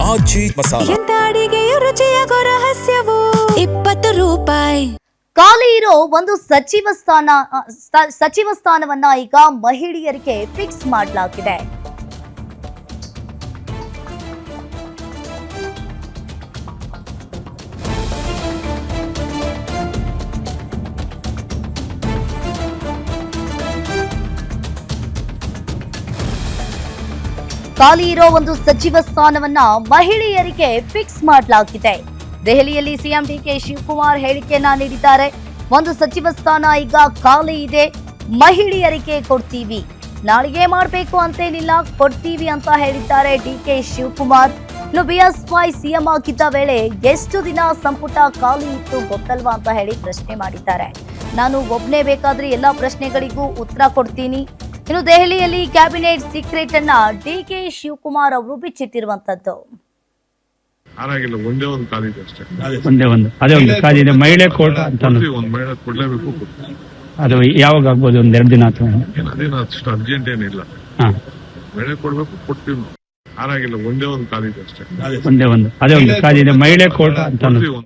ಆಜಿ ಮಸಾಲ. ಎಂತ ಅಡಿಗೆಯ ರುಚಿಯಾಗೋ ರಹಸ್ಯವು 20 ರೂಪಾಯಿ. ಖಾಲಿ ಇರೋ ಒಂದು ಸಚಿವ ಸ್ಥಾನವನ್ನ ಈಗ ಮಹಿಳೆಯರಿಗೆ ಫಿಕ್ಸ್ ಮಾಡಲಾಗಿದೆ. ಖಾಲಿ ಇರೋ ಒಂದು ಸಚಿವ ಸ್ಥಾನವನ್ನ ಮಹಿಳೆಯರಿಗೆ ಫಿಕ್ಸ್ ಮಾಡಲಾಗಿದೆ. ದೆಹಲಿಯಲ್ಲಿ ಸಿಎಂ ಡಿಕೆ ಶಿವಕುಮಾರ್ ಹೇಳಿಕೆಯನ್ನ ನೀಡಿದ್ದಾರೆ. ಒಂದು ಸಚಿವ ಸ್ಥಾನ ಈಗ ಖಾಲಿ ಇದೆ, ಮಹಿಳೆಯರಿಗೆ ಕೊಡ್ತೀವಿ, ನಾಳೆಗೆ ಮಾಡಬೇಕು ಅಂತೇನಿಲ್ಲ, ಕೊಡ್ತೀವಿ ಅಂತ ಹೇಳಿದ್ದಾರೆ ಡಿಕೆ ಶಿವಕುಮಾರ್. ಇನ್ನು ಬಿಎಸ್ವೈ ಸಿಎಂ ಆಗಿದ್ದ ವೇಳೆ ಎಷ್ಟು ದಿನ ಸಂಪುಟ ಖಾಲಿ ಇತ್ತು ಗೊತ್ತಲ್ವಾ ಅಂತ ಹೇಳಿ ಪ್ರಶ್ನೆ ಮಾಡಿದ್ದಾರೆ. ನಾನು ಒಬ್ಬನೇ ಬೇಕಾದ್ರೆ ಎಲ್ಲಾ ಪ್ರಶ್ನೆಗಳಿಗೂ ಉತ್ತರ ಕೊಡ್ತೀನಿ. ಇನ್ನು ದೆಹಲಿಯಲ್ಲಿ ಕ್ಯಾಬಿನೆಟ್ ಸೀಕ್ರೆಟ್ ಅನ್ನ ಡಿಕೆ ಶಿವಕುಮಾರ್ ಅವರು ಬಿಚ್ಚಿಟ್ಟಿರುವಂತದ್ದು. ಆರಾಗಿಲ್ಲ, ಒಂದೇ ಒಂದು ಖಾಲಿ ಇದೆ ಅಷ್ಟೇ. ಅದೇ ಒಂದು ಖಾಲಿ ಇದೆ, ಮಹಿಳೆ ಕೋರ್ಟ್ ಅಂತ ಒಂದು ಮಹಿಳೆ ಕೊಡ್ಲೇಬೇಕು. ಅದು ಯಾವಾಗ ಆಗ್ಬೋದು? ಒಂದ್ 2 ದಿನ ಅಥವಾ ಅದೇನು ಅಷ್ಟು ಅರ್ಜೆಂಟ್ ಏನಿಲ್ಲ. ಮಹಿಳೆ ಕೊಡ್ಬೇಕು, ಕೊಡ್ತೀವಿ. ಆರಾಗಿಲ್ಲ, ಒಂದೇ ಒಂದು ಖಾಲಿ ಇದೆ ಅಷ್ಟೇ. ಅದೇ ಒಂದು ಖಾಲಿ ಇದೆ, ಮಹಿಳೆ ಕೋರ್ಟ್ ಅಂತ